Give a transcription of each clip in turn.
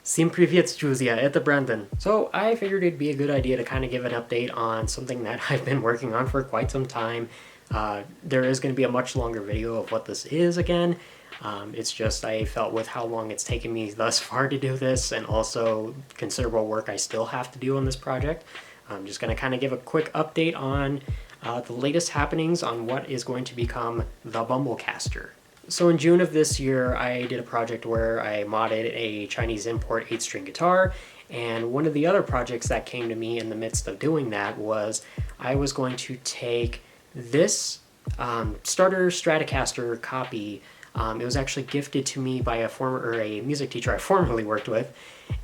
Всем привет, друзья, это Brandon. So I figured it'd be a good idea to kind of give an update on something that I've been working on for quite some time. There is going to be a much longer video of what this is again. It's just I felt with how long it's taken me thus far to do this and also considerable work I still have to do on this project. I'm just going to kind of give a quick update on the latest happenings on what is going to become the Bumblecaster. So in June of this year, I did a project where I modded a Chinese import 8-string guitar, and one of the other projects that came to me in the midst of doing that was I was going to take this starter Stratocaster copy. It was actually gifted to me by a music teacher I formerly worked with,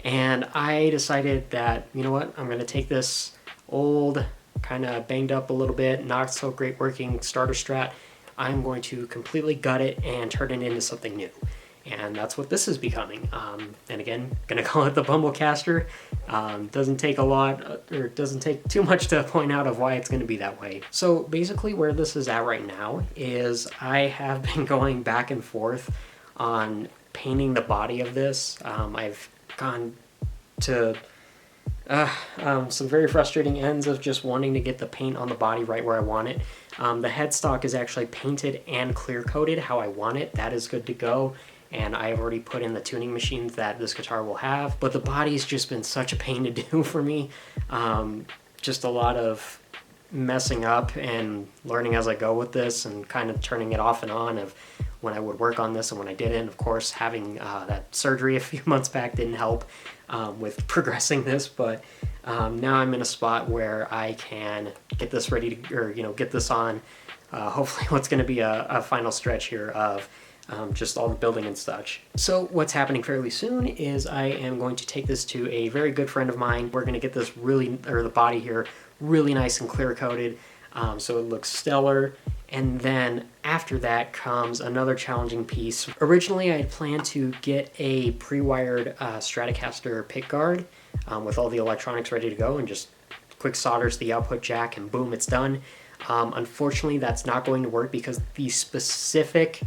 and I decided that, you know what, I'm going to take this old, kind of banged up a little bit, not so great working starter Strat. I'm going to completely gut it and turn it into something new. And that's what this is becoming. And again, gonna call it the Bumblecaster. Doesn't take a lot, or doesn't take too much to point out of why it's gonna be that way. So basically where this is at right now is I have been going back and forth on painting the body of this. I've gone to some very frustrating ends of just wanting to get the paint on the body right where I want it. The headstock is actually painted and clear coated how I want it. That is good to go, and I've already put in the tuning machines that this guitar will have. But the body's just been such a pain to do for me. Just a lot of messing up and learning as I go with this and kind of turning it off and on of when I would work on this and when I didn't. Of course, having that surgery a few months back didn't help with progressing this, but now I'm in a spot where I can get this ready to, or get this on hopefully what's going to be a final stretch here of just all the building and such. So what's happening fairly soon is I am going to take this to a very good friend of mine. We're going to get this the body here really nice and clear coated, so it looks stellar. And then after that comes another challenging piece. Originally, I had planned to get a pre-wired Stratocaster pickguard with all the electronics ready to go and just quick solders the output jack and boom, it's done. Unfortunately, that's not going to work because the specific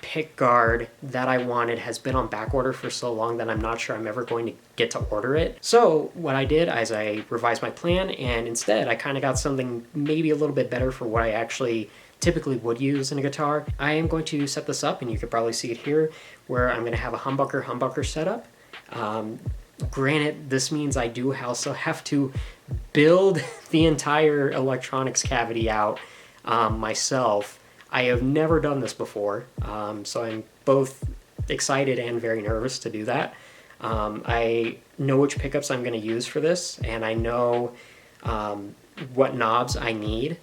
pickguard that I wanted has been on back order for so long that I'm not sure I'm ever going to get to order it. So what I did is I revised my plan, and instead I kind of got something maybe a little bit better for what I actually typically would use in a guitar. I am going to set this up, and you could probably see it here, where I'm going to have a humbucker setup. Granted, this means I do also have to build the entire electronics cavity out myself. I have never done this before, so I'm both excited and very nervous to do that. I know which pickups I'm going to use for this, and I know what knobs I need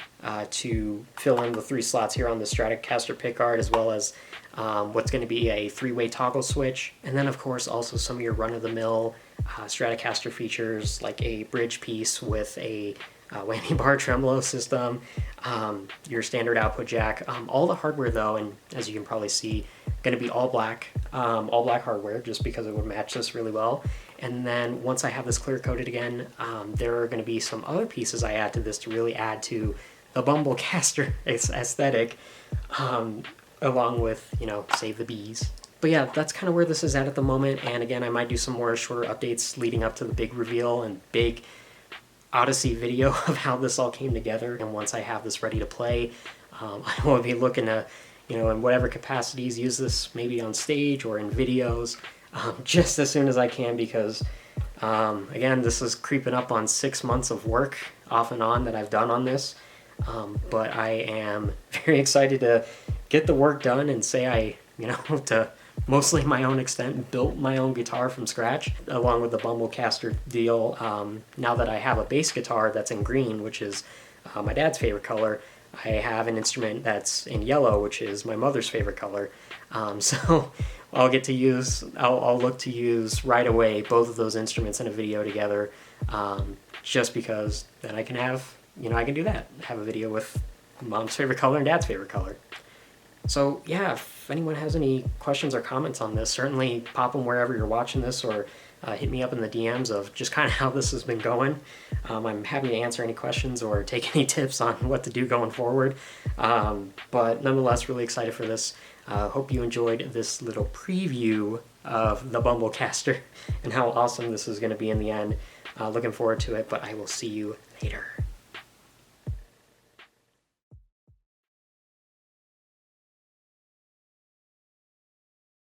to fill in the 3 slots here on the Stratocaster pickguard, as well as what's going to be a 3-way toggle switch. And then, of course, also some of your run-of-the-mill Stratocaster features, like a bridge piece with a whammy bar tremolo system, your standard output jack. All the hardware, though, and as you can probably see, going to be all black hardware, just because it would match this really well. And then once I have this clear coated again, there are going to be some other pieces I add to this to really add to the Bumblecaster aesthetic, along with, save the bees. But yeah, that's kind of where this is at the moment. And again, I might do some more shorter updates leading up to the big reveal and big Odyssey video of how this all came together. And once I have this ready to play, I will be looking to, in whatever capacities, use this maybe on stage or in videos just as soon as I can, because again, this is creeping up on 6 months of work off and on that I've done on this. But I am very excited to get the work done and say I, to mostly my own extent, built my own guitar from scratch, along with the Bumblecaster deal. Now that I have a bass guitar that's in green, which is my dad's favorite color, I have an instrument that's in yellow, which is my mother's favorite color. So I'll look to use right away both of those instruments in a video together, just because then I can have, I can do that. Have a video with mom's favorite color and dad's favorite color. So yeah, if anyone has any questions or comments on this, certainly pop them wherever you're watching this, or hit me up in the DMs of just kind of how this has been going. I'm happy to answer any questions or take any tips on what to do going forward. But nonetheless, really excited for this. Hope you enjoyed this little preview of the Bumblecaster and how awesome this is going to be in the end. Looking forward to it, but I will see you later.